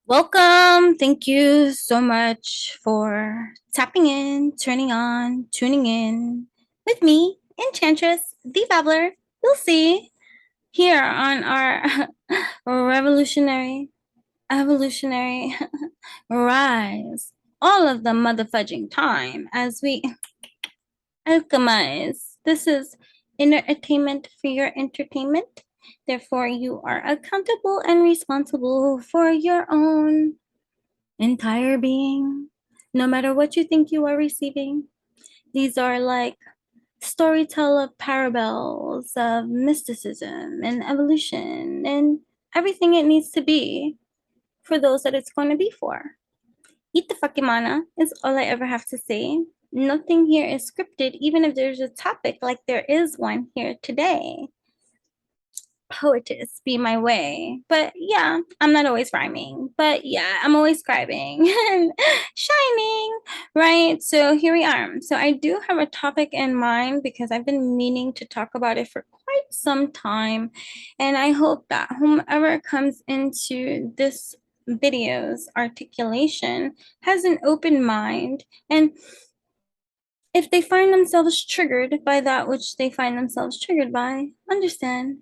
Welcome. Thank you so much for tapping in, turning on, tuning in with me, Enchantress, the Babbler. You'll see here on our revolutionary, evolutionary rise all of the motherfudging time as we alchemize. This is inner attainment for your entertainment. Therefore, you are accountable and responsible for your own entire being, no matter what you think you are receiving. These are like storyteller parables of mysticism and evolution and everything it needs to be for those that it's going to be for. Eat the fucking mana is all I ever have to say. Nothing here is scripted, even if there's a topic like there is one here today. Poetess be my way. But yeah, I'm not always rhyming. But yeah, I'm always scribing and shining, right? So here we are. So I do have a topic in mind because I've been meaning to talk about it for quite some time. And I hope that whomever comes into this video's articulation has an open mind, and if they find themselves triggered by that which they find themselves triggered by, understand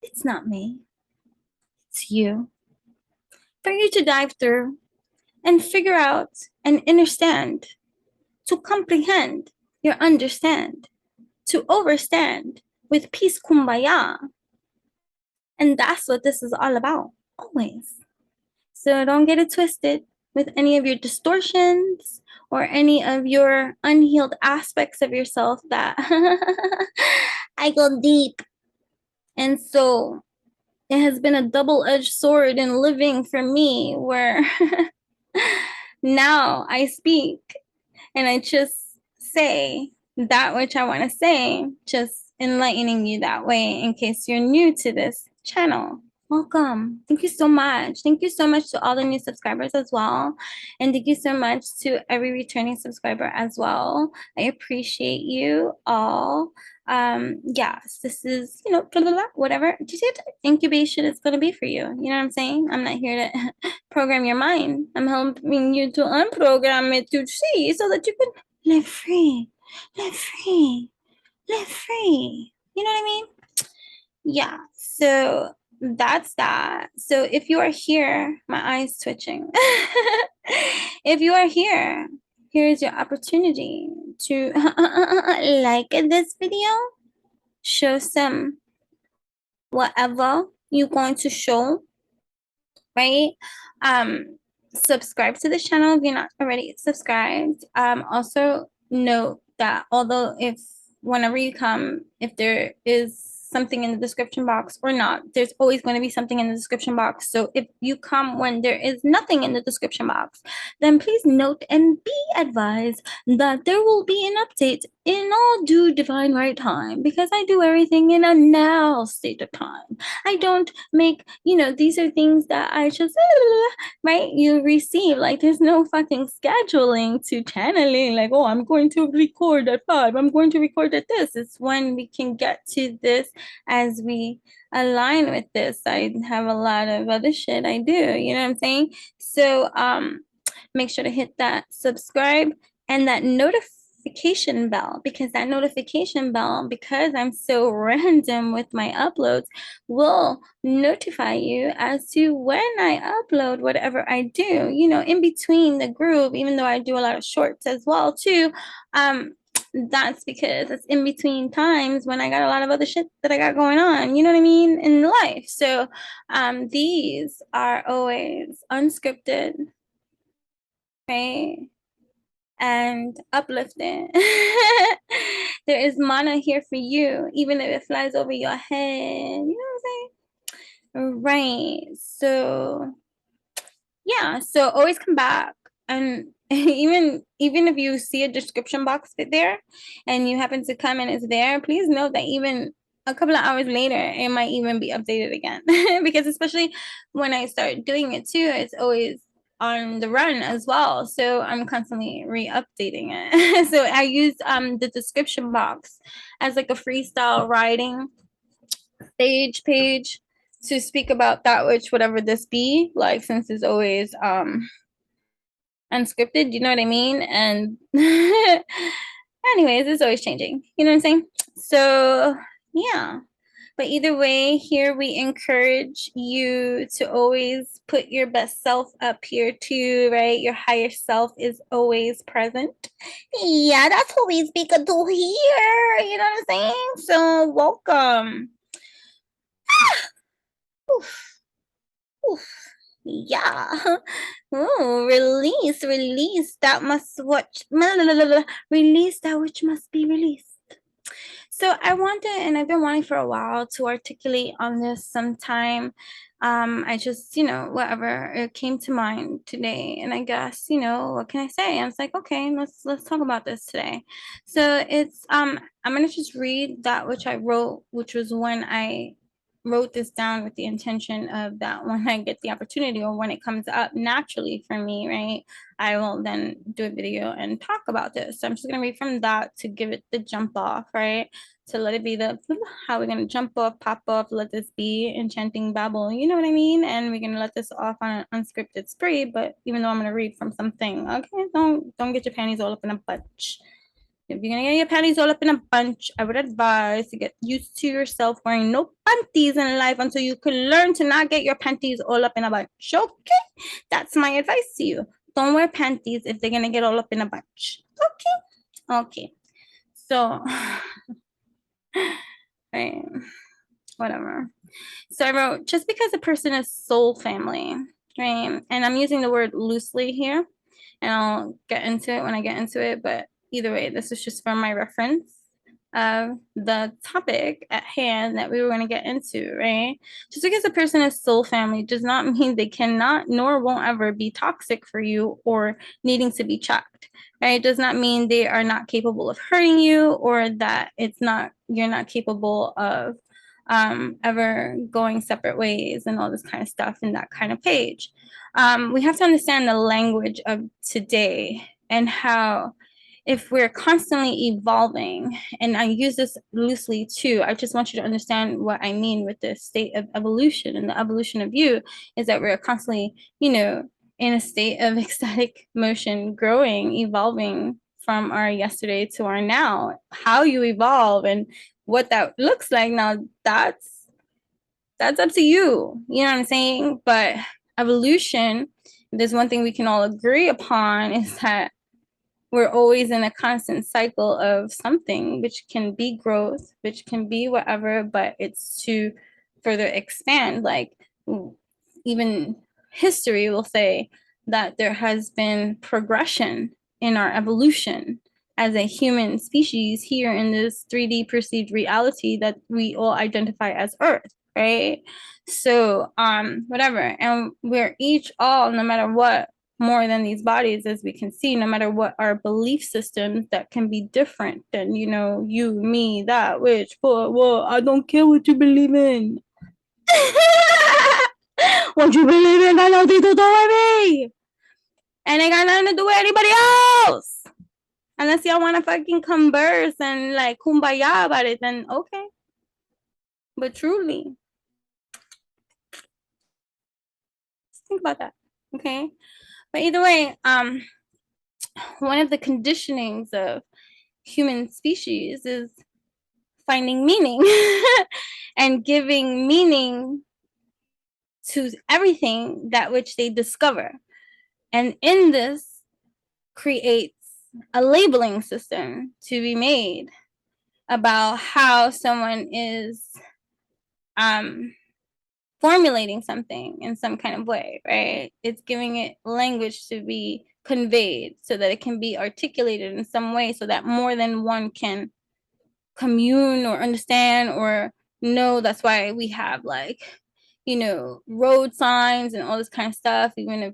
it's not me, it's you. For you to dive through and figure out and understand, to comprehend, your understand, to overstand with peace kumbaya. And that's what this is all about, always. So don't get it twisted with any of your distortions or any of your unhealed aspects of yourself that I go deep. And so it has been a double-edged sword in living for me where now I speak and I just say that which I want to say, just enlightening you that way in case you're new to this channel. Welcome. Thank you so much. Thank you so much to all the new subscribers as well. And thank you so much to every returning subscriber as well. I appreciate you all. Yes, this is, blah, blah, blah, whatever incubation is going to be for you. You know what I'm saying? I'm not here to program your mind. I'm helping you to unprogram it to see so that you can live free, live free, live free. You know what I mean? Yeah. So that's that. So if you are here, my eyes twitching. If you are here, here's your opportunity to like this video, show some whatever you're going to show, right? Subscribe to the channel if you're not already subscribed. Also note that although if whenever you come, if there is something in the description box or not, there's always going to be something in the description box. So if you come when there is nothing in the description box, then please note and be advised that there will be an update in all due divine right time, because I do everything in a now state of time. I don't make, these are things that I just, right? You receive, like, there's no fucking scheduling to channeling, like, oh, I'm going to record at 5, I'm going to record at this. It's when we can get to this as we align with this. I have a lot of other shit I do, you know what I'm saying? So, make sure to hit that subscribe and that notification bell, because that notification bell, because I'm so random with my uploads, will notify you as to when I upload whatever I do, in between the groove, even though I do a lot of shorts as well too. That's because it's in between times when I got a lot of other shit that I got going on, you know what I mean, in life. So these are always unscripted, right? And uplifting. There is mana here for you, even if it flies over your head. You know what I'm saying? Right. So yeah. So always come back, and even if you see a description box fit there, and you happen to come and it's there, please note that even a couple of hours later, it might even be updated again. Because especially when I start doing it too, it's always on the run as well, so I'm constantly re-updating it. So I use the description box as like a freestyle writing stage page to speak about that which whatever this be, like, since it's always unscripted, you know what I mean? And anyways, it's always changing. You know what I'm saying? So yeah. But either way, here we encourage you to always put your best self up here too, right? Your higher self is always present. Yeah, that's what we speak to here. You know what I'm saying? So welcome. Oof, oof. Yeah. Ooh, release that must what release that which must be released. So I wanted, and I've been wanting for a while to articulate on this sometime. I just, whatever, it came to mind today, and I guess, what can I say? I was like, okay, let's talk about this today. So it's I'm gonna just read that which I wrote, which was when I wrote this down with the intention of that when I get the opportunity or when it comes up naturally for me, right? I will then do a video and talk about this. So I'm just gonna read from that to give it the jump off, right? To let it be the how we're gonna jump off, pop off, let this be enchanting babble, you know what I mean? And we're gonna let this off on an unscripted spree, but even though I'm gonna read from something, okay, don't get your panties all up in a bunch. If you're gonna get your panties all up in a bunch, I would advise to get used to yourself wearing no panties in life until you can learn to not get your panties all up in a bunch. Okay? That's my advice to you. Don't wear panties if they're gonna get all up in a bunch. Okay? Okay. So, right, whatever. So I wrote, just because a person is soul family, right? And I'm using the word loosely here, and I'll get into it when I get into it. But either way, this is just for my reference of the topic at hand that we were going to get into, right? Just because a person is soul family does not mean they cannot nor won't ever be toxic for you or needing to be checked, right? It does not mean they are not capable of hurting you or that you're not capable of ever going separate ways and all this kind of stuff in that kind of page. We have to understand the language of today and how if we're constantly evolving, and I use this loosely too, I just want you to understand what I mean with the state of evolution and the evolution of you is that we're constantly, in a state of ecstatic motion, growing, evolving from our yesterday to our now. How you evolve and what that looks like now, that's up to you. You know what I'm saying? But evolution, there's one thing we can all agree upon is that we're always in a constant cycle of something, which can be growth, which can be whatever, but it's to further expand. Like even history will say that there has been progression in our evolution as a human species here in this 3D perceived reality that we all identify as Earth, right? So, whatever. And we're each all, no matter what, more than these bodies, as we can see, no matter what our belief systems that can be different than, you, me, that, which, but, well, I don't care what you believe in. What you believe in got nothing to do with me. And it got nothing to do with anybody else. Unless y'all want to fucking converse and like kumbaya about it, then okay. But truly, think about that. Okay. But either way, one of the conditionings of human species is finding meaning and giving meaning to everything that which they discover. And in this creates a labeling system to be made about how someone is formulating something in some kind of way, right? It's giving it language to be conveyed so that it can be articulated in some way so that more than one can commune or understand or know. That's why we have like, road signs and all this kind of stuff, even if,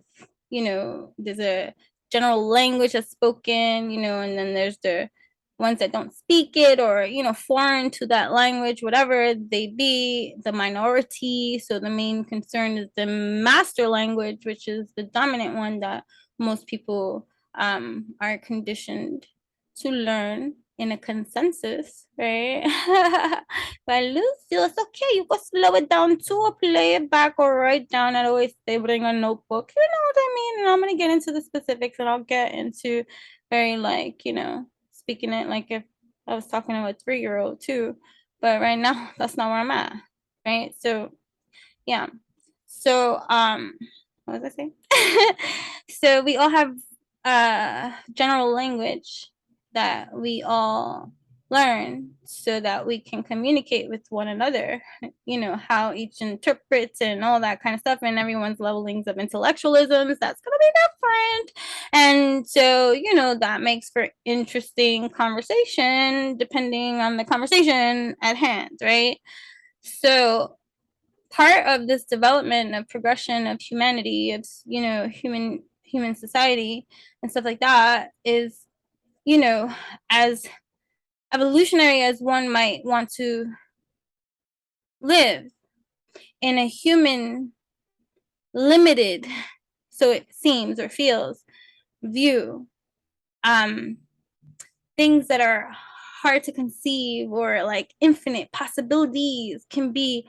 there's a general language that's spoken, and then there's the ones that don't speak it or, foreign to that language, whatever they be, the minority. So the main concern is the master language, which is the dominant one that most people are conditioned to learn in a consensus, right? But I lose you, it's okay. You go slow it down too, or play it back, or write down. I always say bring a notebook. You know what I mean? And I'm gonna get into the specifics, and I'll get into very like, speaking it like if I was talking to a 3-year-old too. But right now, that's not where I'm at. Right. So yeah. So what was I saying? So we all have general language that we all learn so that we can communicate with one another, how each interprets and all that kind of stuff, and everyone's levelings of intellectualisms, that's going to be different. And so, that makes for interesting conversation depending on the conversation at hand, right? So part of this development of progression of humanity, of human society and stuff like that is, as evolutionary as one might want to live in a human limited, so it seems or feels, view, things that are hard to conceive or like infinite possibilities can be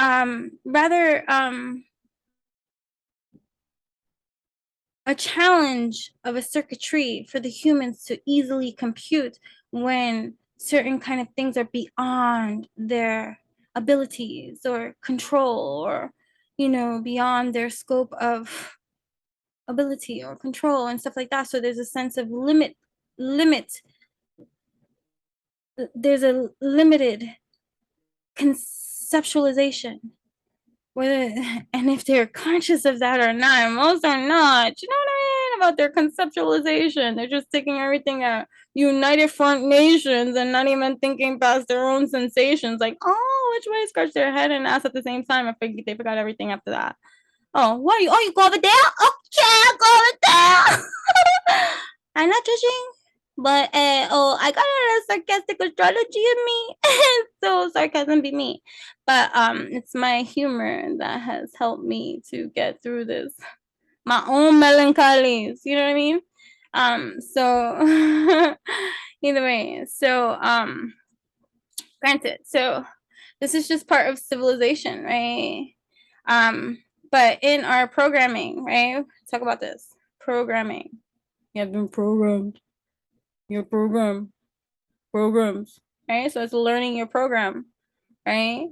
rather a challenge of a circuitry for the humans to easily compute when certain kind of things are beyond their abilities or control, or beyond their scope of ability or control and stuff like that. So there's a sense of limit there's a limited conceptualization, whether and if they're conscious of that or not. Most are not, you know what I mean, about their conceptualization. They're just taking everything at United Front Nations and not even thinking past their own sensations, like, oh, which way, scratch their head and ask at the same time. I think they forgot everything after that. Oh, what are you? Oh, you go over there? Okay, I'll go over there. I'm not judging, but I got a little sarcastic astrology in me, so sarcasm be me. But it's my humor that has helped me to get through this, my own melancholies. You know what I mean? So either way, so granted, so this is just part of civilization, right? But in our programming, right? Talk about this programming. You have been programmed. Your programs, right? So it's learning your program, right?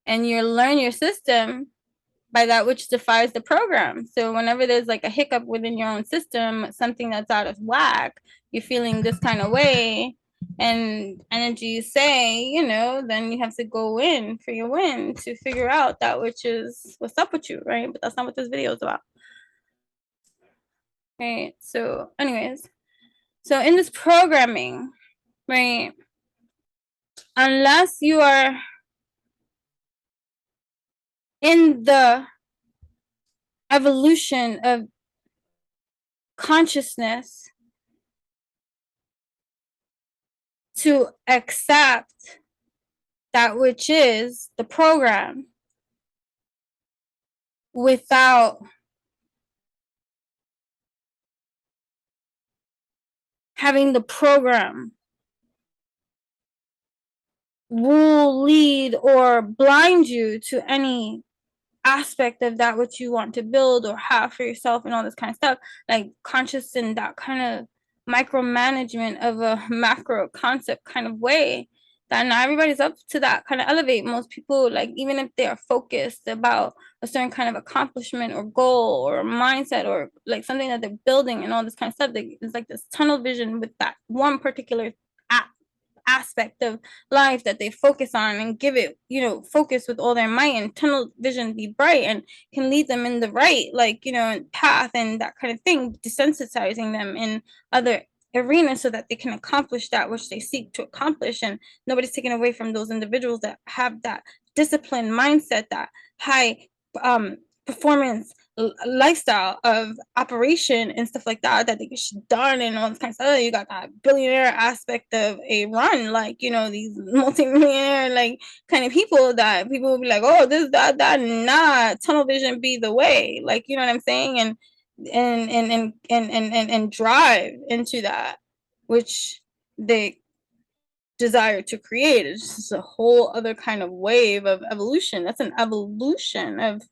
And you learn your system by that which defies the program. So whenever there's like a hiccup within your own system, something that's out of whack, you're feeling this kind of way, and energy say, then you have to go in for your win to figure out that which is what's up with you, right? But that's not what this video is about. Right. So anyways, so in this programming, right, unless you are in the evolution of consciousness to accept that which is the program without having the program rule, lead, or blind you to any aspect of that which you want to build or have for yourself and all this kind of stuff, like conscious in that kind of micromanagement of a macro concept kind of way, that not everybody's up to that kind of elevate. Most people, like, even if they are focused about a certain kind of accomplishment or goal or mindset or like something that they're building and all this kind of stuff, it's like this tunnel vision with that one particular aspect of life that they focus on and give it, focus with all their might, and tunnel vision be bright and can lead them in the right, like, path and that kind of thing, desensitizing them in other arenas so that they can accomplish that which they seek to accomplish. And nobody's taken away from those individuals that have that disciplined mindset, that high performance lifestyle of operation and stuff like that they get shit done and all this kind of stuff. You got that billionaire aspect of a run, like, these multi-millionaire like kind of people that people will be like, oh, this, that, nah, tunnel vision be the way, like, you know what I'm saying? And drive into that which they desire to create. It's just a whole other kind of wave of evolution. That's an evolution of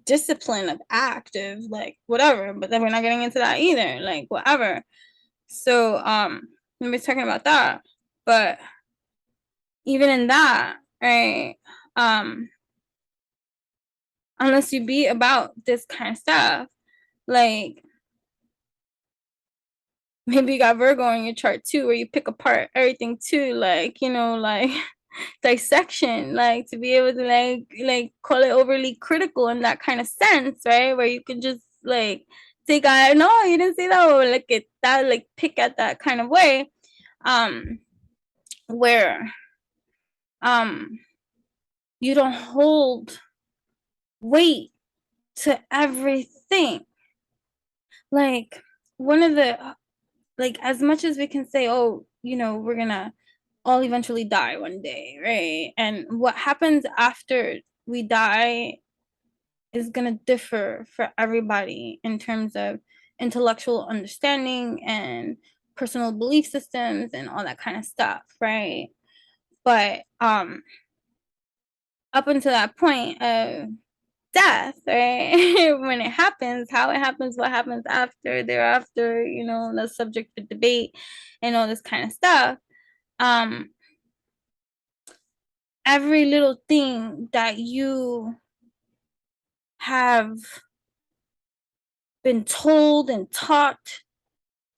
discipline, of active, like whatever. But then we're not getting into that either, like whatever. So we're talking about that. But even in that, right? Unless you be about this kind of stuff, like maybe you got Virgo in your chart too, where you pick apart everything too, like, you know, like dissection, like to be able to like call it overly critical in that kind of sense, right? Where you can just like take out, no, you didn't say that, or like it that, like pick at that kind of way. Where you don't hold weight to everything. Like one of the, like as much as we can say, oh, you know, we're gonna all eventually die one day, right? And what happens after we die is gonna differ for everybody in terms of intellectual understanding and personal belief systems and all that kind of stuff, right? But up until that point of death, right? When it happens, how it happens, what happens after, thereafter, you know, the subject for debate and all this kind of stuff. Um, every little thing that you have been told and taught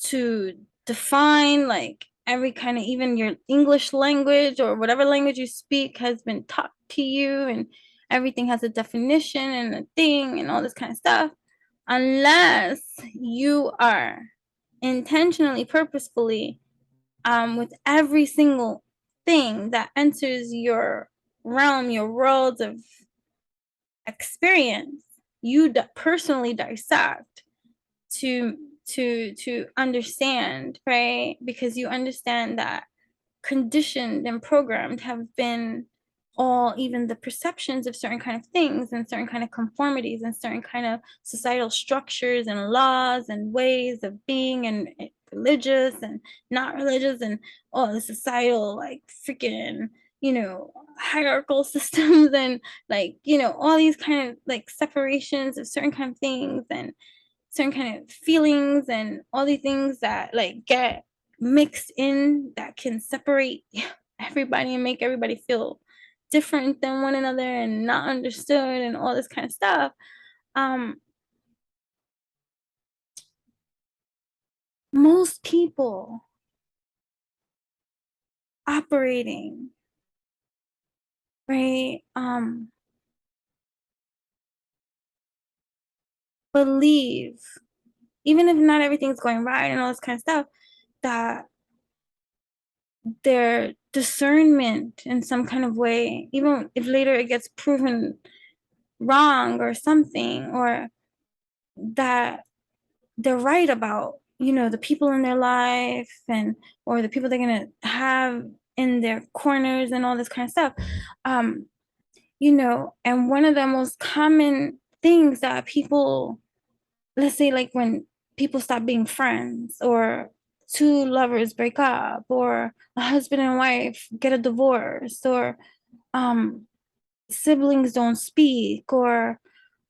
to define, like every kind of, even your English language or whatever language you speak has been taught to you, and everything has a definition and a thing and all this kind of stuff. Unless you are intentionally, purposefully, with every single thing that enters your realm, your world of experience, you personally dissect to understand, right? Because you understand that conditioned and programmed have been all, even the perceptions of certain kind of things and certain kind of conformities and certain kind of societal structures and laws and ways of being, and religious and not religious, and all the societal like freaking, you know, hierarchical systems, and like, you know, all these kind of like separations of certain kind of things and certain kind of feelings and all these things that like get mixed in that can separate everybody and make everybody feel different than one another and not understood and all this kind of stuff. um Most people operating, right, believe, even if not everything's going right and all this kind of stuff, that their discernment in some kind of way, even if later it gets proven wrong or something, or that they're right about, you know, the people in their life, and or the people they're gonna have in their corners and all this kind of stuff. um you know, and one of the most common things that people, let's say like when people stop being friends, or two lovers break up, or a husband and wife get a divorce, or um siblings don't speak, or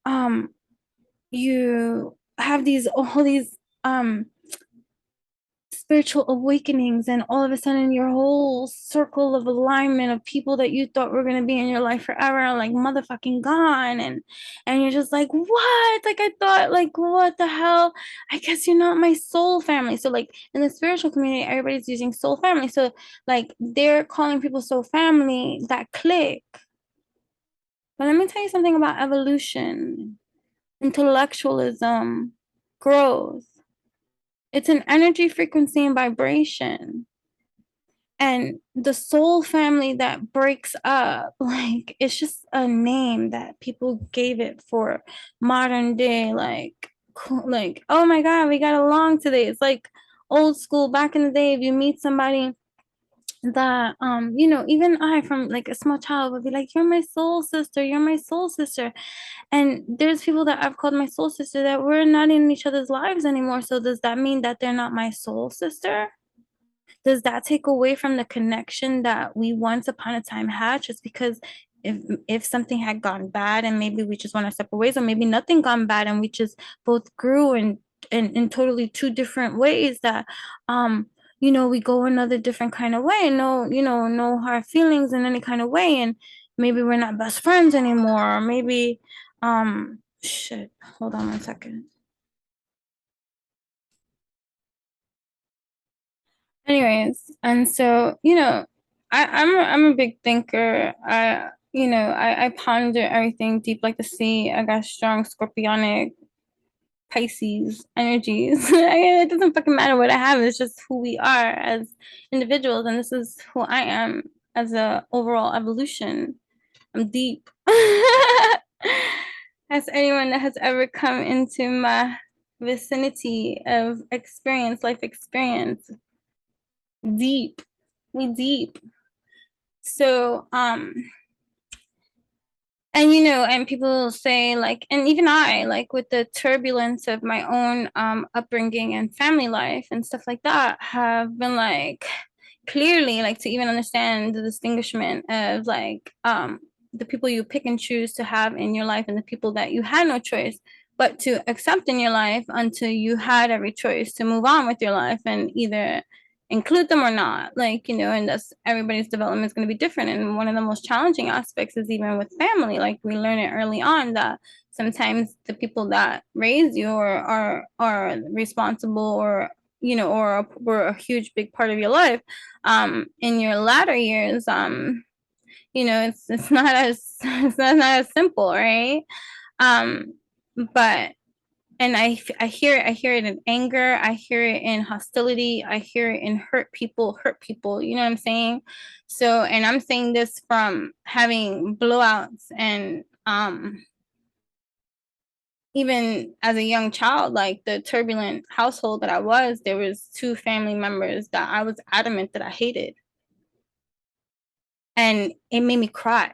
um you have these all these spiritual awakenings, and all of a sudden your whole circle of alignment of people that you thought were going to be in your life forever are like motherfucking gone, and you're just like, what, like I thought, like what the hell, I guess you're not my soul family. So like in the spiritual community, everybody's using soul family, so like they're calling people soul family that click. But let me tell you something about evolution, intellectualism, growth. It's an energy, frequency, and vibration. And the soul family that breaks up, like, it's just a name that people gave it for modern day, like, like, oh my God, we got along today. It's like old school back in the day. If you meet somebody that, you know, even I from like a small child would be like, you're my soul sister, you're my soul sister. And there's people that I've called my soul sister that we're not in each other's lives anymore. So does that mean that they're not my soul sister? Does that take away from the connection that we once upon a time had, just because if something had gone bad and maybe we just want to separate ways, or maybe nothing gone bad and we just both grew in totally two different ways, that we go another different kind of way, and no hard feelings in any kind of way, and maybe we're not best friends anymore, or maybe shit, hold on 1 second. Anyways, and so, I'm a big thinker. I ponder everything deep like the sea. I got strong scorpionic Pisces energies. It doesn't fucking matter what I have. It's just who we are as individuals, and this is who I am as a overall evolution. I'm deep. As anyone that has ever come into my vicinity of life experience, deep. We deep. So, and and people say, like, and even I, like, with the turbulence of my own upbringing and family life and stuff like that, have been like, clearly, like, to even understand the distinguishment of, like, the people you pick and choose to have in your life and the people that you had no choice but to accept in your life until you had every choice to move on with your life and either include them or not, like, and that's, everybody's development is going to be different, and one of the most challenging aspects is even with family. Like, we learn it early on that sometimes the people that raise you are responsible, or or were a huge big part of your life in your latter years. It's not as not as simple, right? um but and I hear it in anger, I hear it in hostility, I hear it in hurt people, you know what I'm saying? So, and I'm saying this from having blowouts, and even as a young child, like, the turbulent household that I was, there was two family members that I was adamant that I hated, and it made me cry.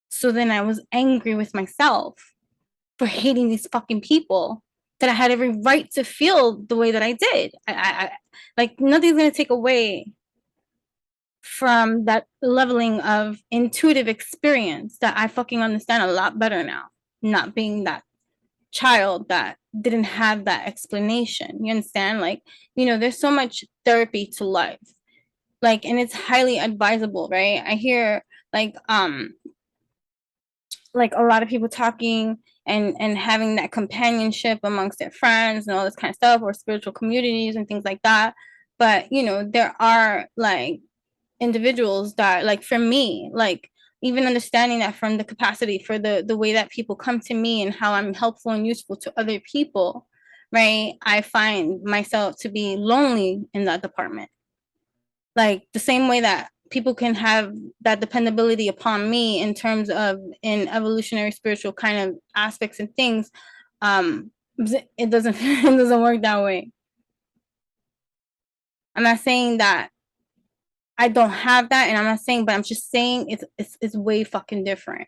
So then I was angry with myself for hating these fucking people that I had every right to feel the way that I did. Like, nothing's gonna take away from that leveling of intuitive experience that I fucking understand a lot better now, not being that child that didn't have that explanation. You understand? Like, there's so much therapy to life. Like, and it's highly advisable, right? I hear, like a lot of people talking and having that companionship amongst their friends and all this kind of stuff, or spiritual communities and things like that. But there are, like, individuals that, like, for me, like, even understanding that from the capacity for the way that people come to me and how I'm helpful and useful to other people, right? I find myself to be lonely in that department, like the same way that people can have that dependability upon me in terms of in evolutionary spiritual kind of aspects and things. It doesn't it doesn't work that way. I'm not saying that I don't have that, and I'm not saying, but I'm just saying it's way fucking different.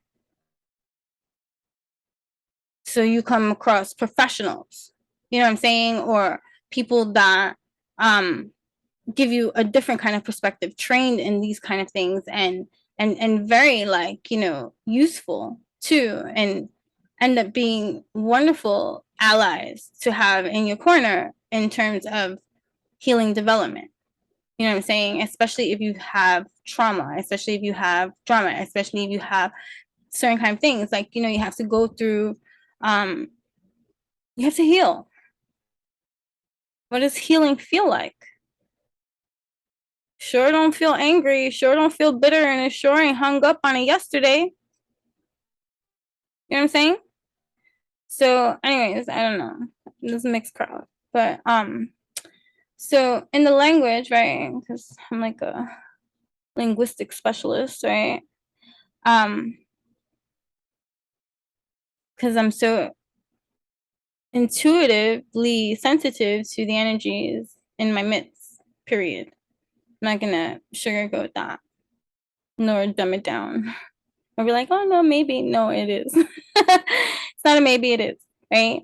So you come across professionals, you know what I'm saying, or people that um give you a different kind of perspective, trained in these kind of things, and very, like, useful too, and end up being wonderful allies to have in your corner in terms of healing development. You know what I'm saying? Especially if you have trauma, especially if you have drama, especially if you have certain kind of things, like, you have to go through, um you have to heal. What does healing feel like? Sure don't feel angry, sure don't feel bitter, and it sure ain't hung up on it yesterday. You know what I'm saying? So, anyways, I don't know. This mixed crowd. But so in the language, right? Because I'm like a linguistic specialist, right? Um, because I'm so intuitively sensitive to the energies in my midst, period. I'm not gonna sugarcoat that nor dumb it down. Or be like, oh no, maybe. No, it is. It's not a maybe, it is, right?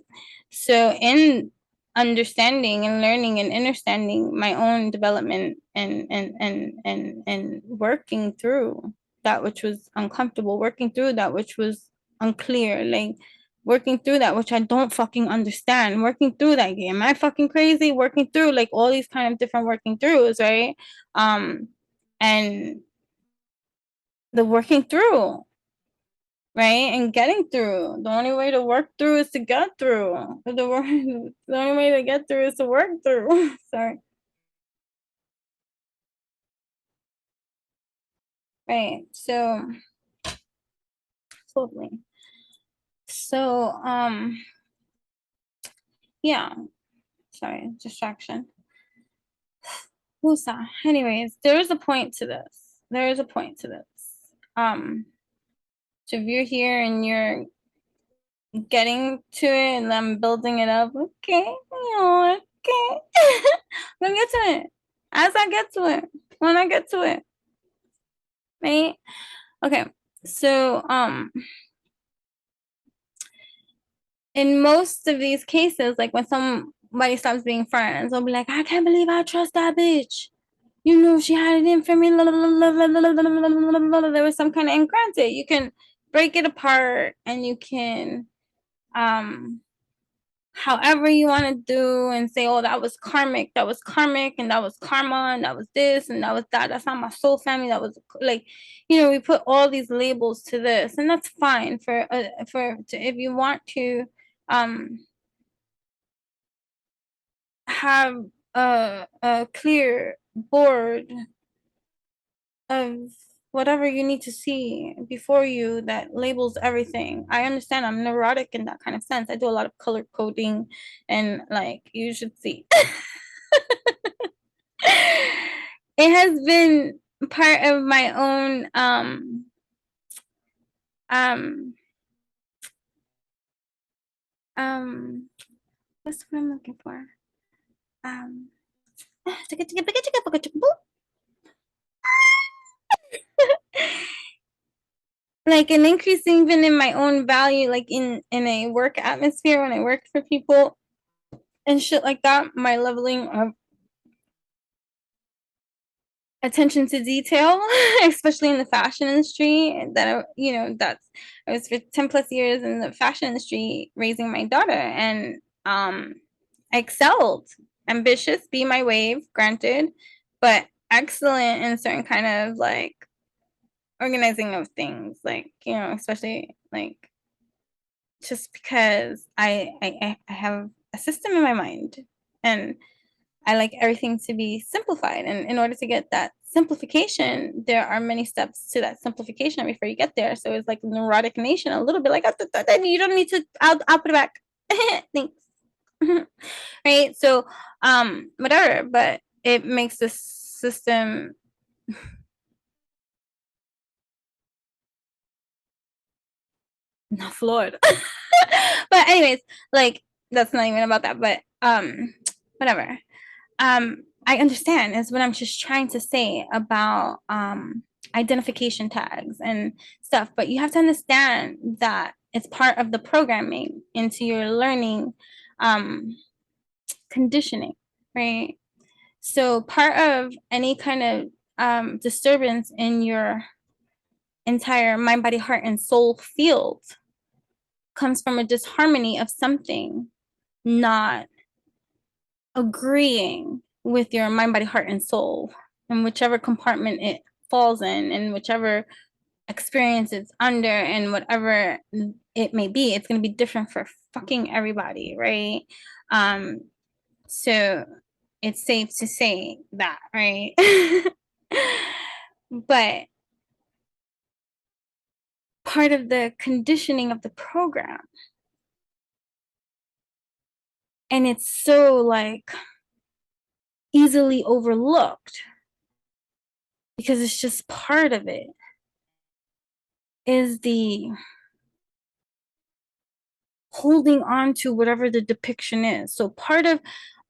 So in understanding and learning and understanding my own development and working through that which was uncomfortable, working through that which was unclear, like working through that which I don't fucking understand, working through that. Am I fucking crazy? Working through like all these kind of different working throughs, right? And the working through, right? And getting through. The only way to work through is to get through. The only way to get through is to work through. Sorry. Right. So totally. So yeah. Sorry, distraction. Who's that? Anyways, there is a point to this. There is a point to this. So if you're here and you're getting to it and I'm building it up, okay, okay. I'm gonna get to it. As I get to it. When I get to it. Right? Okay. So in most of these cases, like when somebody stops being friends, they'll be like, I can't believe I trust that bitch. You know, she had it in for me. There was some kind of, and granted, you can break it apart and you can however you want to do and say, oh, that was karmic, and that was karma, and that was this, and that was that. That's not my soul family. That was like, we put all these labels to this, and that's fine if you want to have a clear board of whatever you need to see before you that labels everything. I understand I'm neurotic in that kind of sense. I do a lot of color coding and like you should see. It has been part of my own um um what's what I'm looking for? Um like an increase even in my own value, like in a work atmosphere when I worked for people and shit like that, my leveling of attention to detail, especially in the fashion industry. That's I was for 10 plus years in the fashion industry raising my daughter, and I excelled. Ambitious, be my wave, granted, but excellent in certain kind of like organizing of things, like, especially like just because I have a system in my mind and I like everything to be simplified. And in order to get that simplification, there are many steps to that simplification before you get there. So it's like neurotic nation, a little bit like, you don't need to, I'll put it back. Thanks. Right. So, whatever, but it makes the system not flawed. But anyways, like that's not even about that, but whatever. I understand is what I'm just trying to say about identification tags and stuff, but you have to understand that it's part of the programming into your learning conditioning, right? So part of any kind of disturbance in your entire mind, body, heart, and soul field comes from a disharmony of something not agreeing with your mind, body, heart, and soul, and whichever compartment it falls in, and whichever experience it's under, and whatever it may be, it's going to be different for fucking everybody, right? So it's safe to say that, right? But part of the conditioning of the program, and it's so like easily overlooked because it's just part of it, is the holding on to whatever the depiction is. So part of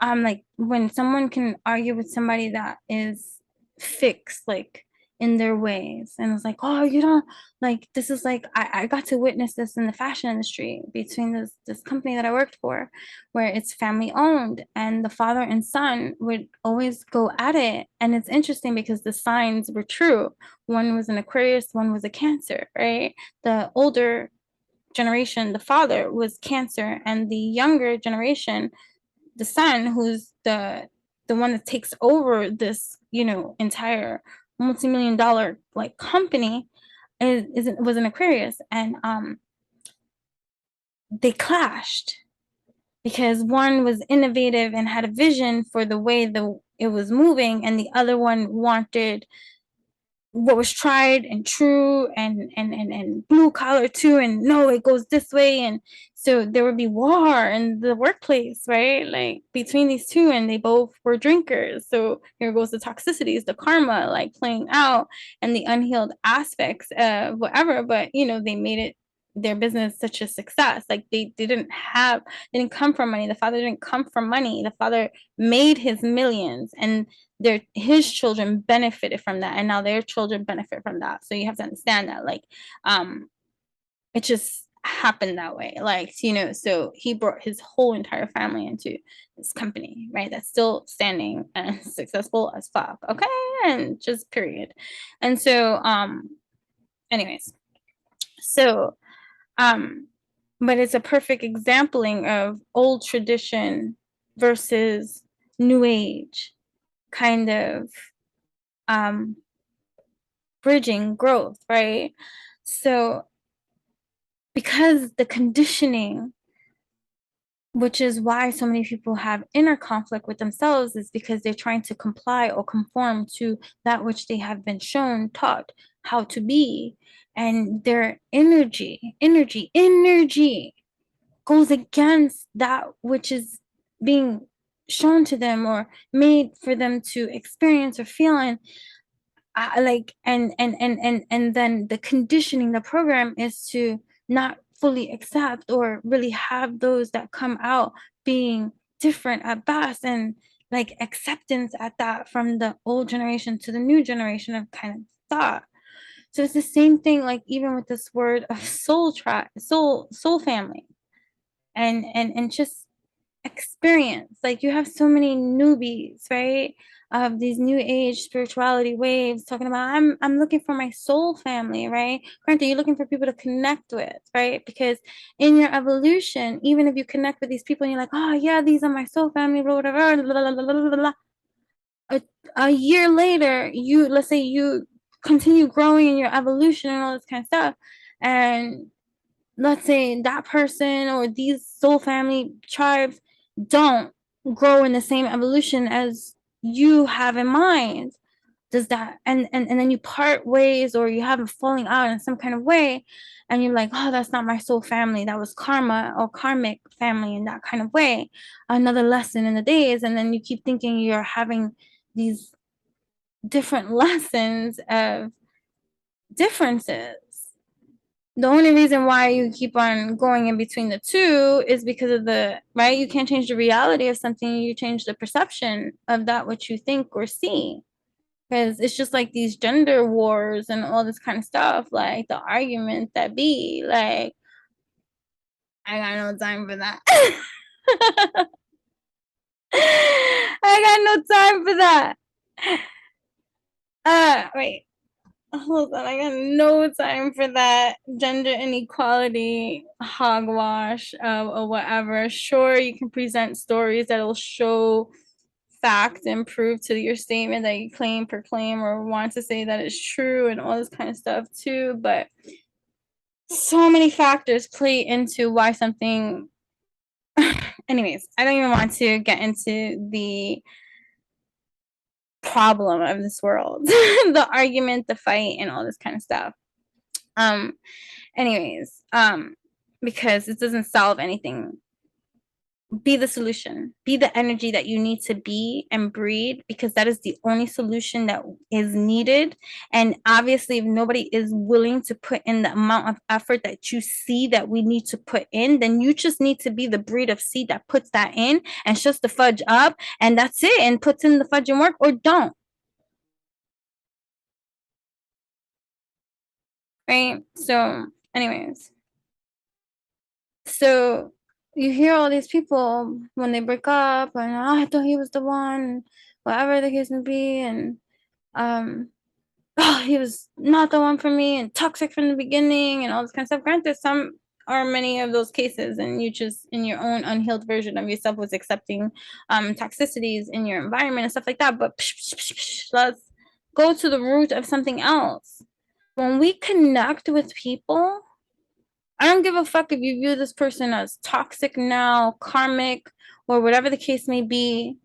like when someone can argue with somebody that is fixed, like in their ways. And it's like, oh, you don't like, this is like, I got to witness this in the fashion industry between this company that I worked for, where it's family owned, and the father and son would always go at it. And it's interesting because the signs were true. One was an Aquarius, one was a Cancer, right? The older generation, the father was Cancer, and the younger generation, the son, who's the one that takes over this, entire multi-million dollar like company, was an Aquarius. And they clashed because one was innovative and had a vision for the way it was moving, and the other one wanted what was tried and true and blue collar too, and no, it goes this way. And so there would be war in the workplace, right, like between these two, and they both were drinkers. So here goes the toxicities, the karma, like playing out, and the unhealed aspects of whatever. But they made it their business such a success. Like they didn't come from money. The father didn't come from money. The father made his millions, and his children benefited from that, and now their children benefit from that. So you have to understand that, like, it just happened that way. Like, so he brought his whole entire family into this company, right, that's still standing and successful as fuck, okay, and just period. And so anyways, so but it's a perfect exampling of old tradition versus new age kind of bridging growth, right? So because the conditioning, which is why so many people have inner conflict with themselves, is because they're trying to comply or conform to that which they have been shown, taught how to be. And their energy goes against that which is being shown to them or made for them to experience or feel. And like and then the conditioning, the program is to not fully accept or really have those that come out being different at best, and like acceptance at that, from the old generation to the new generation of kind of thought. So it's the same thing, like even with this word of soul family, and just experience. Like you have so many newbies, right? Of these new age spirituality waves talking about, I'm looking for my soul family, right? Granted, you're looking for people to connect with, right? Because in your evolution, even if you connect with these people and you're like, oh yeah, these are my soul family, whatever, blah, blah, blah, blah, blah, blah. A year later, let's say you continue growing in your evolution and all this kind of stuff, and let's say that person or these soul family tribes don't grow in the same evolution as you have in mind. Does that, and then you part ways, or you have a falling out in some kind of way, and you're like, oh, that's not my soul family, that was karma or karmic family in that kind of way, another lesson in the days. And then you keep thinking you're having these different lessons of differences. The only reason why you keep on going in between the two is because of right? You can't change the reality of something, you change the perception of that which you think or see. Because it's just like these gender wars and all this kind of stuff, like the argument that be like, I got no time for that. I got no time for that. Wait. Hold on, I got no time for that gender inequality hogwash or whatever. Sure, you can present stories that'll show fact and prove to your statement that you claim, proclaim, or want to say that it's true, and all this kind of stuff too. But so many factors play into why something. Anyways, I don't even want to get into the problem of this world, the argument, the fight, and all this kind of stuff. Um, anyways, because it doesn't solve anything. Be the solution, be the energy that you need to be and breed, because that is the only solution that is needed. And obviously, if nobody is willing to put in the amount of effort that you see that we need to put in, then you just need to be the breed of seed that puts that in and shuts the fudge up, and that's it, and puts in the fudge and work, or don't. right? So, anyways, so you hear all these people when they break up, and oh, I thought he was the one, whatever the case may be, and um, oh, he was not the one for me, and toxic from the beginning, and all this kind of stuff. Granted, some are many of those cases, and you just in your own unhealed version of yourself was accepting toxicities in your environment and stuff like that. But let's go to the root of something else. When we connect with people, I don't give a fuck if you view this person as toxic now, karmic, or whatever the case may be.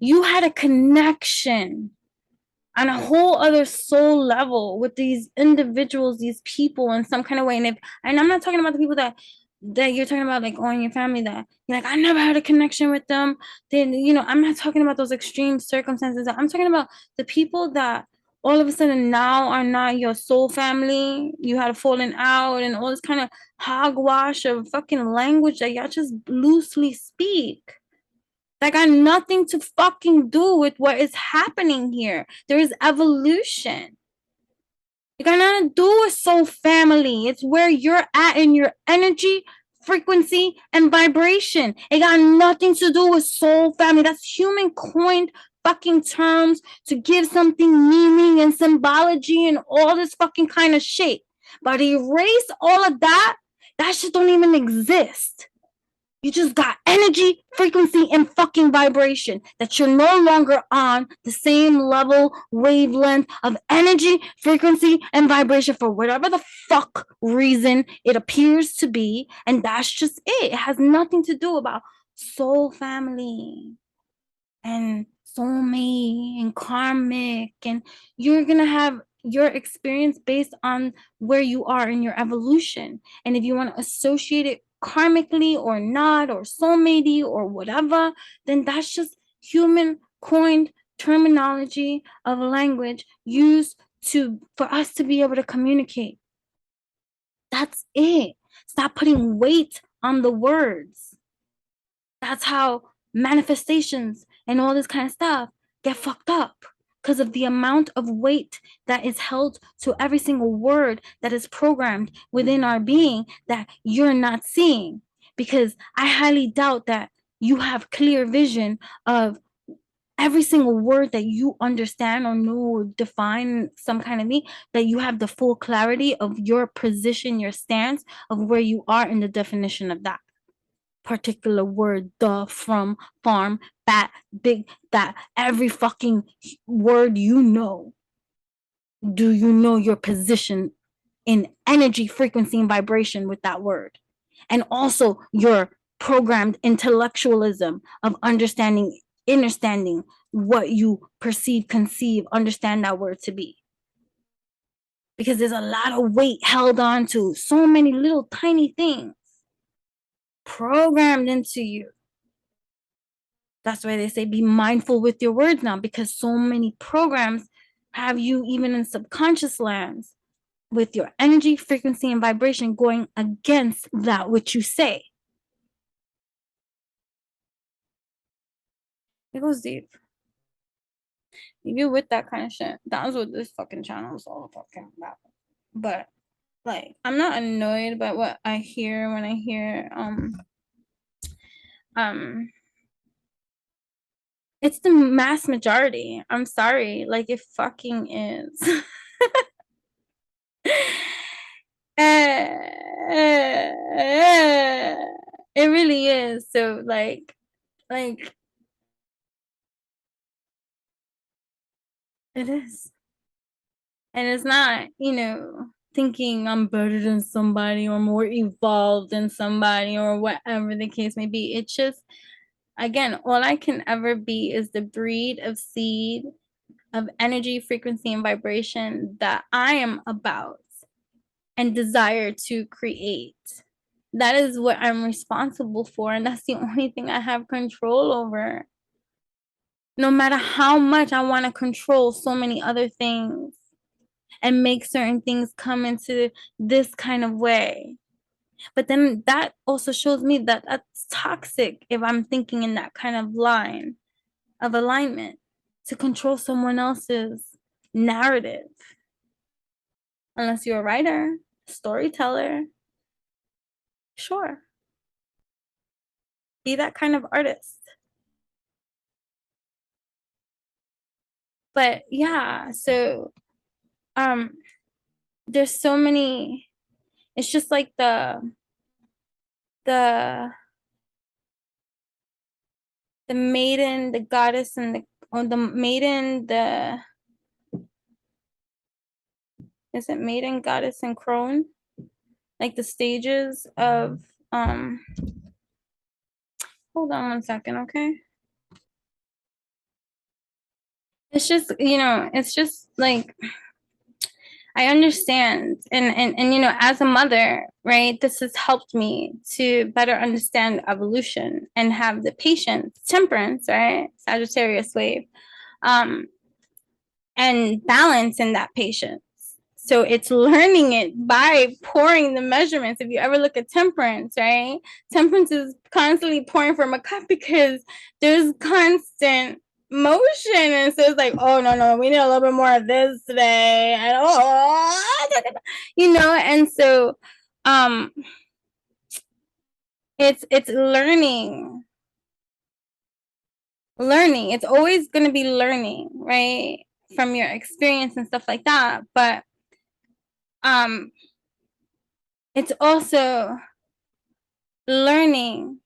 You had a connection on a whole other soul level with these individuals, these people in some kind of way. And I'm not talking about the people that you're talking about, like, on your family, that you're like, I never had a connection with them. Then, I'm not talking about those extreme circumstances. I'm talking about the people that all of a sudden now are not your soul family. You had fallen out and all this kind of hogwash of fucking language that y'all just loosely speak. That got nothing to fucking do with what is happening here. There is evolution. It got nothing to do with soul family. It's where you're at in your energy, frequency, and vibration. It got nothing to do with soul family. That's human coined fucking terms to give something meaning and symbology and all this fucking kind of shit. But erase all of that, that shit don't even exist. You just got energy, frequency, and fucking vibration that you're no longer on the same level, wavelength of energy, frequency, and vibration for whatever the fuck reason it appears to be. And that's just it. It has nothing to do about soul family and soulmate and karmic. And you're going to have your experience based on where you are in your evolution. And if you want to associate it karmically or not, or soulmatey or whatever, then that's just human coined terminology of language used for us to be able to communicate. That's it. Stop putting weight on the words. That's how manifestations and all this kind of stuff get fucked up, because of the amount of weight that is held to every single word that is programmed within our being that you're not seeing. Because I highly doubt that you have clear vision of every single word that you understand or know or define some kind of me, that you have the full clarity of your position, your stance of where you are in the definition of that particular word, the, from, farm, bat, big, that, every fucking word you know. Do you know your position in energy, frequency, and vibration with that word? And also your programmed intellectualism of understanding, innerstanding what you perceive, conceive, understand that word to be. Because there's a lot of weight held on to so many little tiny things programmed into you. That's why they say be mindful with your words now, because so many programs have you even in subconscious lands with your energy, frequency, and vibration going against that which you say. It goes deep. If you're with that kind of shit, that's what this fucking channel is all fucking about. But like, I'm not annoyed by what I hear when I hear um it's the mass majority. I'm sorry, like it fucking is. It really is. So like it is. And it's not, thinking I'm better than somebody or more evolved than somebody or whatever the case may be. It's just, again, all I can ever be is the breed of seed of energy, frequency, and vibration that I am about and desire to create. That is what I'm responsible for, and that's the only thing I have control over. No matter how much I want to control so many other things and make certain things come into this kind of way. But then that also shows me that that's toxic if I'm thinking in that kind of line of alignment to control someone else's narrative. Unless you're a writer, storyteller, sure, be that kind of artist. But yeah, so um there's so many, it's just like the the maiden, the goddess, and the maiden, the is it maiden, goddess, and crone? Like the stages of um hold on one second, okay? It's just, it's just like I understand, and as a mother, right, this has helped me to better understand evolution and have the patience, temperance, right? Sagittarius wave. Um, and balance in that patience. So it's learning it by pouring the measurements. If you ever look at temperance, right? Temperance is constantly pouring from a cup because there's constant motion. And so it's like, oh no, we need a little bit more of this today. And and so um it's learning. It's always going to be learning, right? From your experience and stuff like that. But um it's also learning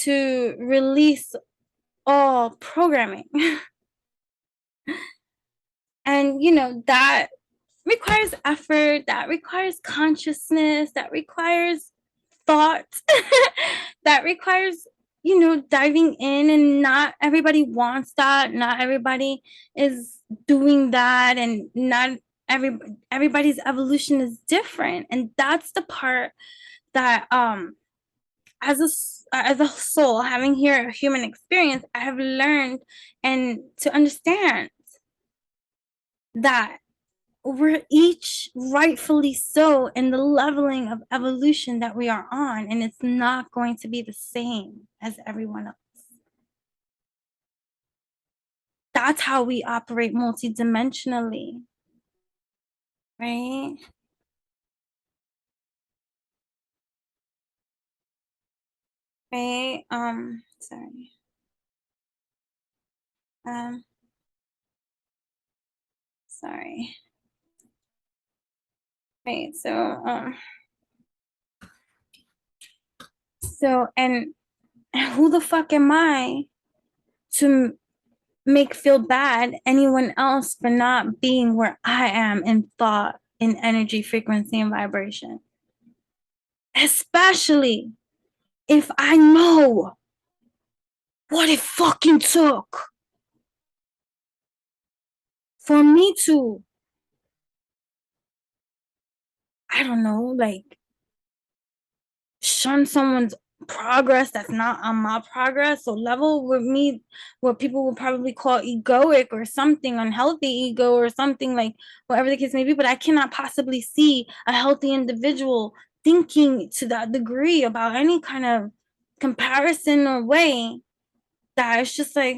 to release all programming. And that requires effort, that requires consciousness, that requires thought, that requires diving in, and not everybody wants that, not everybody is doing that, and not everybody's evolution is different. And that's the part that as a soul, having here a human experience, I have learned and to understand that we're each rightfully so in the leveling of evolution that we are on, and it's not going to be the same as everyone else. That's how we operate multidimensionally, right? Right. Sorry. Um, Sorry. Right. And who the fuck am I to make feel bad anyone else for not being where I am in thought, in energy, frequency, and vibration? Especially if I know what it fucking took for me to, I don't know, like shun someone's progress that's not on my progress or level with me, what people would probably call egoic or something, unhealthy ego or something, like whatever the case may be. But I cannot possibly see a healthy individual thinking to that degree about any kind of comparison or way, that it's just like,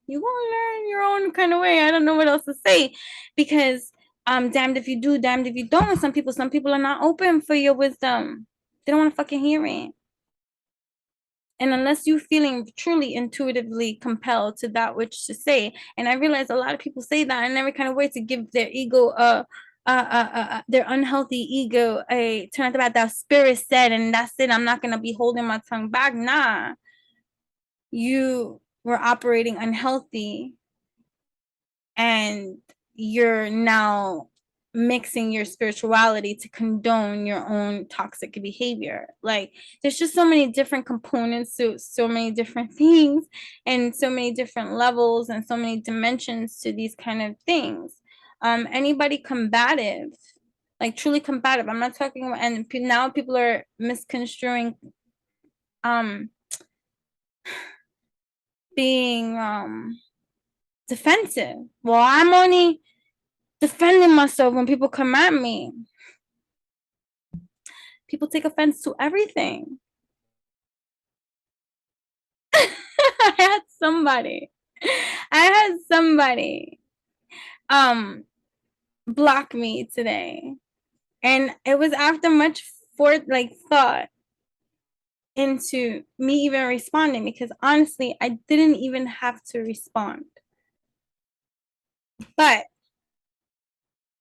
you gonna learn your own kind of way. I don't know what else to say, because damned if you do, damned if you don't. And some people are not open for your wisdom. They don't want to fucking hear it. And unless you're feeling truly intuitively compelled to that which to say, and I realize a lot of people say that in every kind of way to give their ego their unhealthy ego a turn out about that spirit said, and that's it. I'm not gonna be holding my tongue back. Nah, you were operating unhealthy, and you're now mixing your spirituality to condone your own toxic behavior. Like, there's just so many different components to so many different things, and so many different levels, and so many dimensions to these kind of things. Anybody combative, like truly combative, I'm not talking about, and now people are misconstruing um being defensive. Well, I'm only defending myself when people come at me. People take offense to everything. I had somebody. I had somebody. Um, block me today. And it was after much thought into me even responding, because honestly, I didn't even have to respond. But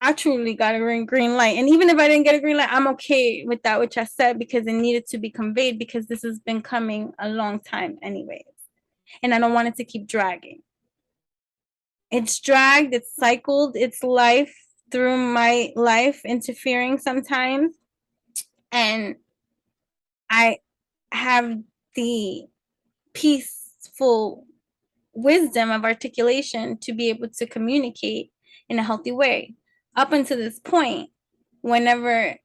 I truly got a green light. And even if I didn't get a green light, I'm okay with that, which I said, because it needed to be conveyed, because this has been coming a long time anyways. And I don't want it to keep dragging. It's dragged, it's cycled, it's life through my life interfering sometimes. And I have the peaceful wisdom of articulation to be able to communicate in a healthy way. Up until this point, whenever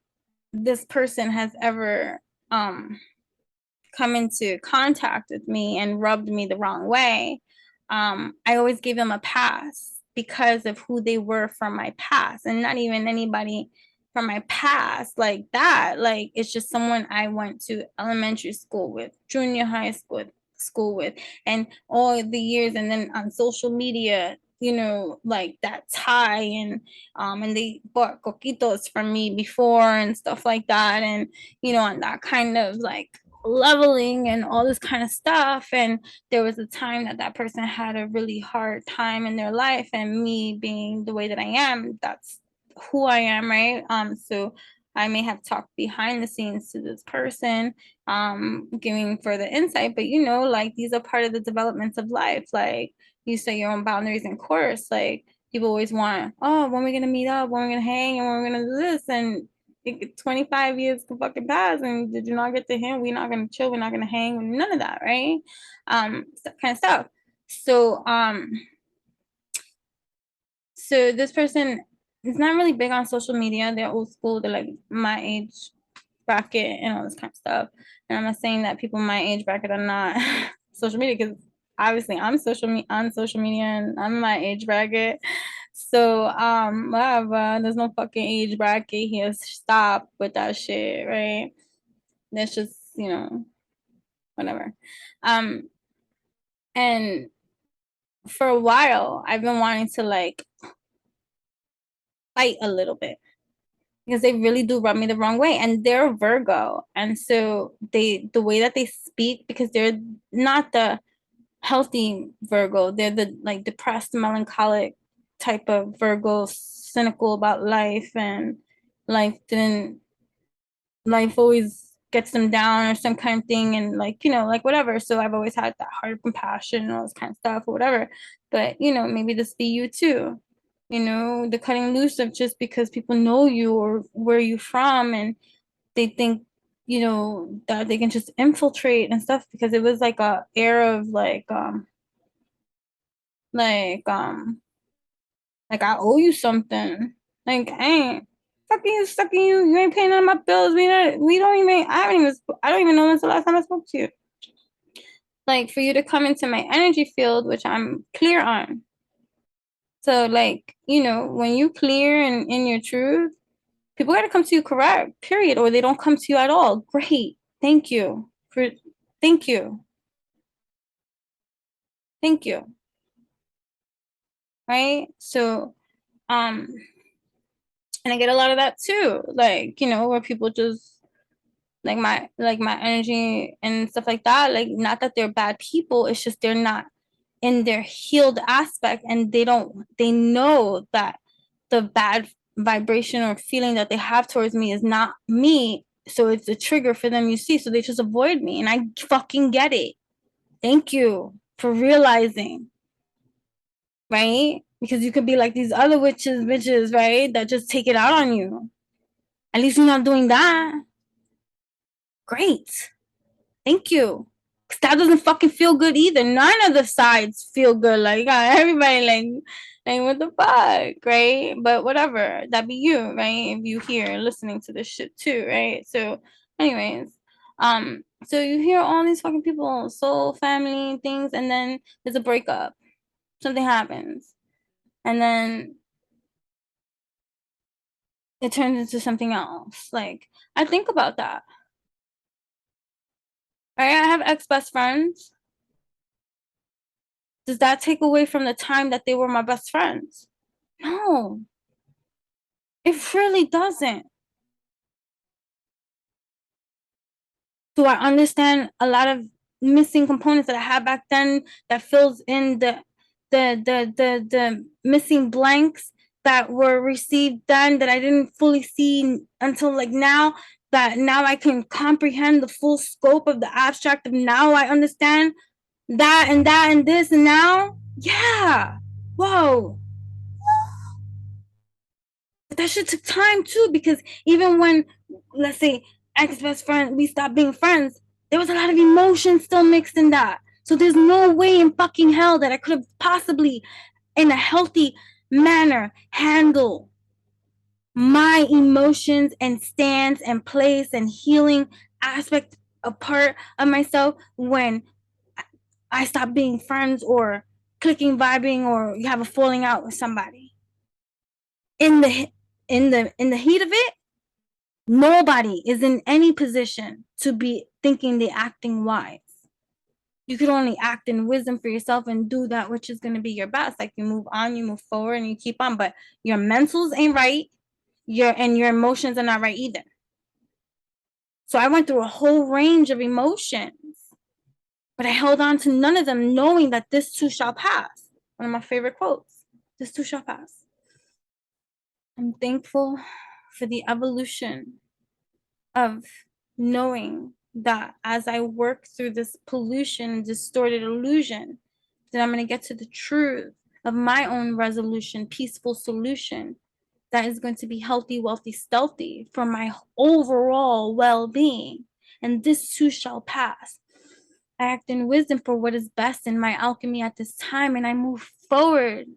this person has ever come into contact with me and rubbed me the wrong way, I always gave them a pass because of who they were from my past, and not even anybody from my past like that. Like, it's just someone I went to elementary school with, junior high school with, and all the years, and then on social media, like that tie, and they bought coquitos from me before and stuff like that, and on that kind of like leveling and all this kind of stuff. And there was a time that that person had a really hard time in their life, and me being the way that I am, that's who I am, right? So I may have talked behind the scenes to this person, giving further insight, but like, these are part of the developments of life. Like, you set your own boundaries in course. Like, people always want, oh, when are we gonna meet up, when are we gonna hang, and when are we gonna do this, and 25 years can fucking pass, and did you not get to him? We're not gonna chill, we're not gonna hang, none of that, right? Kind of stuff. So so this person is not really big on social media. They're old school, they're like my age bracket and all this kind of stuff. And I'm not saying that people my age bracket are not social media, because obviously I'm on social media, and I'm my age bracket. So whatever, there's no fucking age bracket here. Stop with that shit, right? That's just, whatever. Um, and for a while, I've been wanting to like fight a little bit, because they really do rub me the wrong way, and they're Virgo, and so the way that they speak, because they're not the healthy Virgo, they're the like depressed, melancholic type of Virgo, cynical about life, and life didn't life always gets them down or some kind of thing, and like, like whatever. So I've always had that heart of compassion and all this kind of stuff or whatever. But maybe this be you too. The cutting loose of just because people know you or where you from, and they think, that they can just infiltrate and stuff, because it was like a era of like like I owe you something. Like, I ain't fucking you. You ain't paying none of my bills. We don't even, I don't even know when's the last time I spoke to you. Like, for you to come into my energy field, which I'm clear on. So like, when you clear and in your truth, people gotta come to you correct, period, or they don't come to you at all. Great. Thank you. Thank you. Thank you. Right? So, um, and I get a lot of that too. Like, where people just like my energy and stuff like that. Like, not that they're bad people, it's just they're not in their healed aspect, and they know that the bad vibration or feeling that they have towards me is not me, so it's a trigger for them, so they just avoid me, and I fucking get it. Thank you for realizing, right? Because you could be like these other witches bitches, right, that just take it out on you. At least you're not doing that. Great. Thank you. That doesn't fucking feel good either. None of the sides feel good. Like, everybody like what the fuck, right? But whatever, that be you, right? If you hear listening to this shit too, right? So, anyways, so you hear all these fucking people, soul family things, and then there's a breakup. Something happens, and then it turns into something else. Like, I think about that. Right? I have ex best friends. Does that take away from the time that they were my best friends? No. It really doesn't. Do I understand a lot of missing components that I had back then that fills in the missing blanks that were received then that I didn't fully see until like now, that now I can comprehend the full scope of the abstract of now I understand that and this and now? Yeah. Whoa. But that shit took time too, because even when, let's say, ex best friend, we stopped being friends, there was a lot of emotion still mixed in that. So there's no way in fucking hell that I could have possibly, in a healthy manner, handle my emotions and stance and place and healing aspect, a part of myself, when I stop being friends or clicking, vibing, or you have a falling out with somebody. In the in the heat of it, nobody is in any position to be thinking they're acting wise. You could only act in wisdom for yourself and do that which is going to be your best. Like, you move on, you move forward, and you keep on. But your mentals ain't right. Your emotions are not right either. So I went through a whole range of emotions, but I held on to none of them, knowing that this too shall pass. One of my favorite quotes: "This too shall pass." I'm thankful for the evolution of knowing that as I work through this pollution, distorted illusion, that I'm going to get to the truth of my own resolution, peaceful solution that is going to be healthy, wealthy, stealthy for my overall well being. And this too shall pass. I act in wisdom for what is best in my alchemy at this time, and I move forward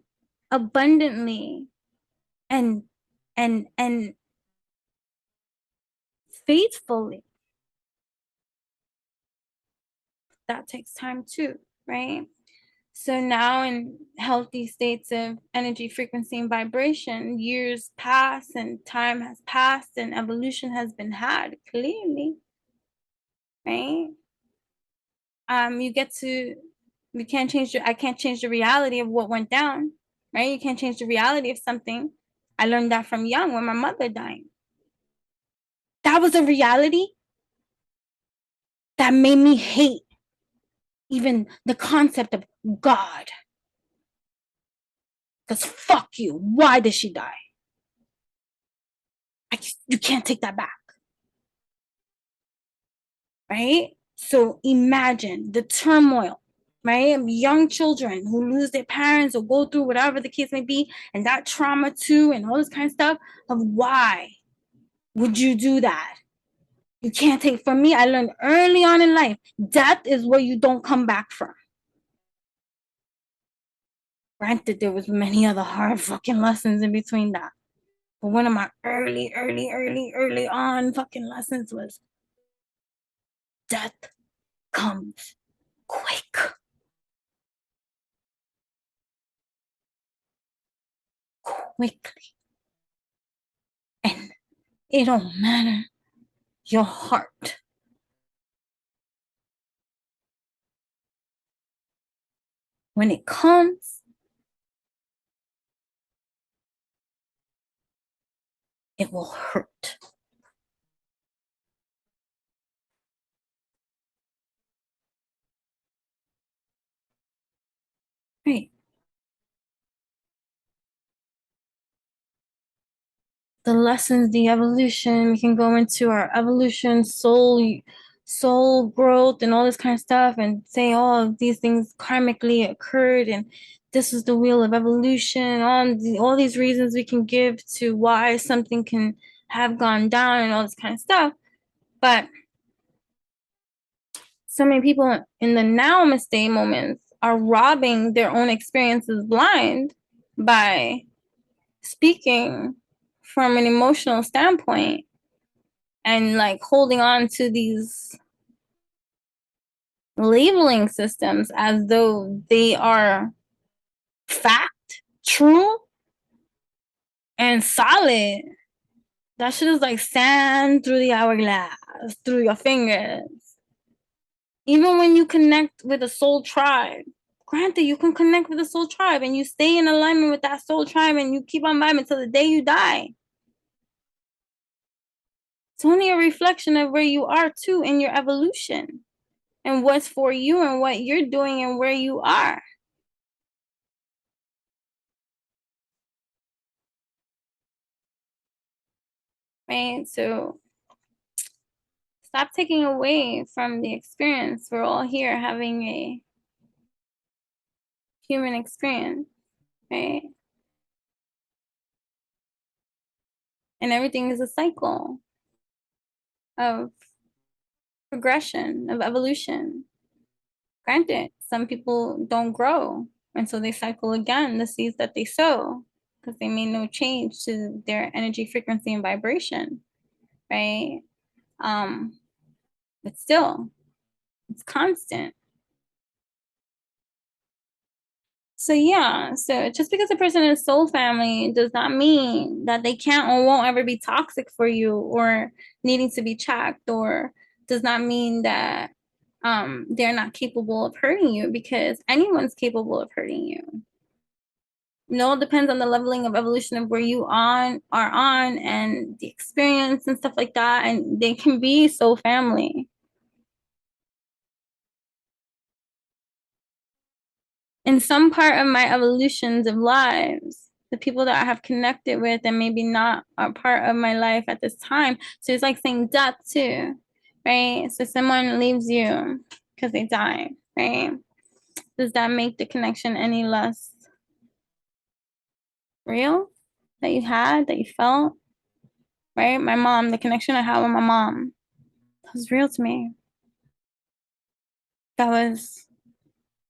abundantly and and faithfully. That takes time too, right? So now, in healthy states of energy, frequency, and vibration, years pass and time has passed and evolution has been had clearly, right? You get to, you can't change I can't change the reality of what went down, right? You can't change the reality of something. I learned that from young when my mother died. That was a reality that made me hate even the concept of God. Because fuck you. Why did she die? You can't take that back, right? So imagine the turmoil, right? Young children who lose their parents or go through whatever the case may be, and that trauma too, and all this kind of stuff of why would you do that? You can't take, for me, I learned early on in life, death is where you don't come back from. Granted, there was many other hard fucking lessons in between that. But one of my early on fucking lessons was death comes quick. Quickly. And it don't matter your heart. When it comes, it will hurt. Right. The lessons, the evolution, we can go into our evolution, soul growth and all this kind of stuff and say, oh, these things karmically occurred and this is the wheel of evolution, all these reasons we can give to why something can have gone down and all this kind of stuff. But so many people in the now mistake moments are robbing their own experiences blind by speaking from an emotional standpoint and like holding on to these labeling systems as though they are fact, true, and solid. That shit is like sand through the hourglass, through your fingers. Even when you connect with a soul tribe, granted, you can connect with a soul tribe and you stay in alignment with that soul tribe and you keep on vibing until the day you die. It's only a reflection of where you are too in your evolution and what's for you and what you're doing and where you are. Right? So stop taking away from the experience. We're all here having a human experience, right? And everything is a cycle of progression, of evolution. Granted, some people don't grow, and so they cycle again the seeds that they sow because they made no change to their energy, frequency, and vibration, right? Um, but still, it's constant. So yeah, so just because a person is soul family does not mean that they can't or won't ever be toxic for you or needing to be checked, or does not mean that they're not capable of hurting you, because anyone's capable of hurting you. It all depends on the leveling of evolution of where you are on and the experience and stuff like that. And they can be soul family. In some part of my evolutions of lives, the people that I have connected with and maybe not are part of my life at this time. So it's like saying death too, right? So someone leaves you because they die, right? Does that make the connection any less real that you had, that you felt, right? My mom, the connection I had with my mom, that was real to me. That was,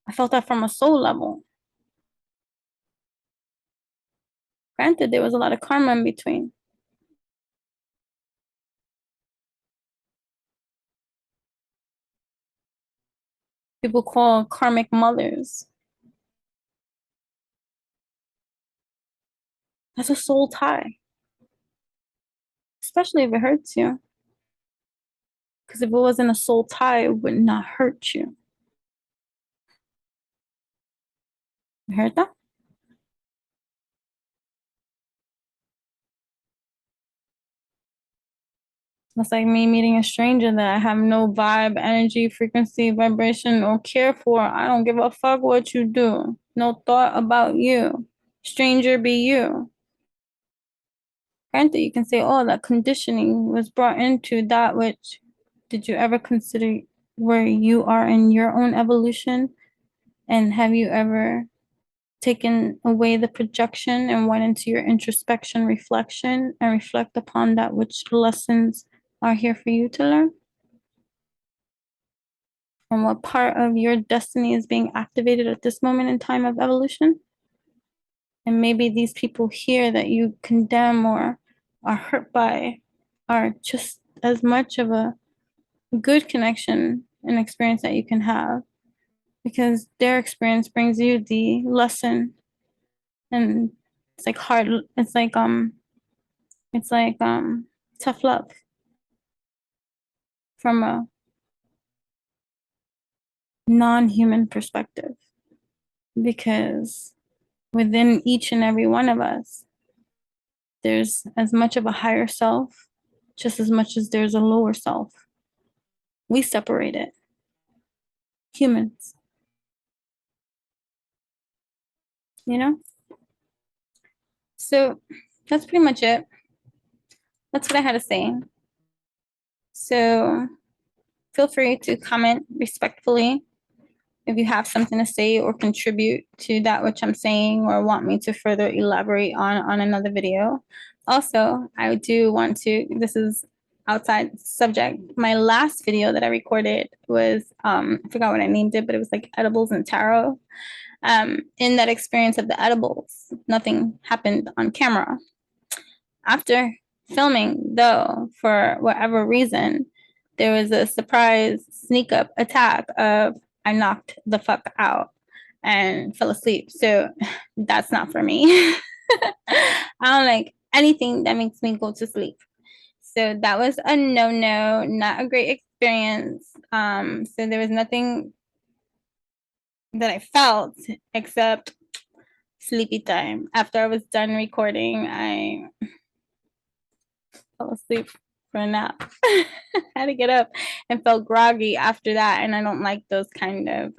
I felt that from a soul level. Granted, there was a lot of karma in between. People call karmic mothers. That's a soul tie, especially if it hurts you. Because if it wasn't a soul tie, it would not hurt you. You heard that? That's like me meeting a stranger that I have no vibe, energy, frequency, vibration, or care for. I don't give a fuck what you do. No thought about you. Stranger be you. Granted, you can say, oh, that conditioning was brought into that which, did you ever consider where you are in your own evolution? And have you ever taken away the projection and went into your introspection, reflection, and reflect upon that which lessons are here for you to learn? And what part of your destiny is being activated at this moment in time of evolution? And maybe these people here that you condemn or are hurt by are just as much of a good connection and experience that you can have, because their experience brings you the lesson. And it's like hard, it's like tough love from a non-human perspective, because within each and every one of us there's as much of a higher self just as much as there's a lower self. We separate it, humans, you know. So that's pretty much it. That's what I had to say. So feel free to comment respectfully if you have something to say or contribute to that which I'm saying, or want me to further elaborate on another video. Also, I do want to, this is outside subject. My last video that I recorded was, I forgot what I named it, but it was like edibles and tarot. In that experience of the edibles, nothing happened on camera. After filming, though, for whatever reason, there was a surprise sneak up attack of I knocked the fuck out and fell asleep. So that's not for me. I don't like anything that makes me go to sleep. So that was a no-no, not a great experience. So there was nothing that I felt except sleepy time. After I was done recording, I fell asleep. for a nap. I had to get up and felt groggy after that, and I don't like those kind of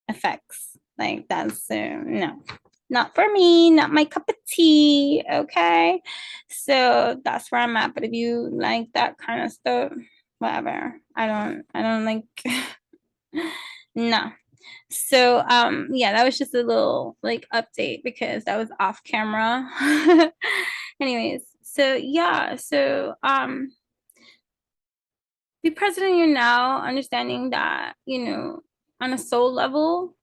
effects. Like that's no, not for me, not my cup of tea. Okay, so that's where I'm at. But if you like that kind of stuff, whatever. I don't like. No. So yeah, that was just a little like update because that was off camera. Anyways, so yeah, so be present in your now, understanding that, on a soul level,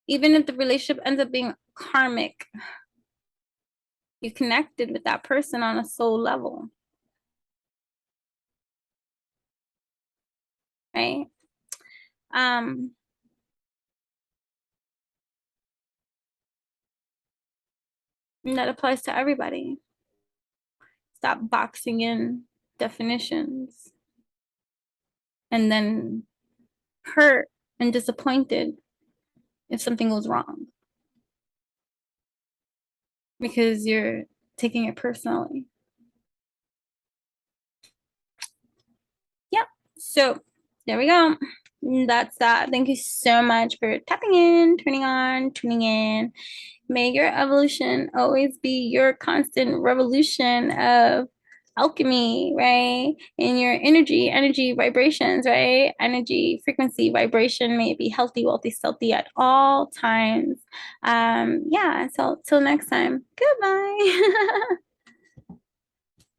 even if the relationship ends up being karmic, you connected with that person on a soul level, right? Um, and that applies to everybody. Stop boxing in definitions and then hurt and disappointed if something goes wrong because you're taking it personally. Yep. So there we go. That's that. Thank you so much for tapping in, turning on, tuning in. May your evolution always be your constant revolution of alchemy, right? In your energy vibrations, right? Energy, frequency, vibration, may it be healthy, wealthy, stealthy at all times. Yeah, so till next time. Goodbye.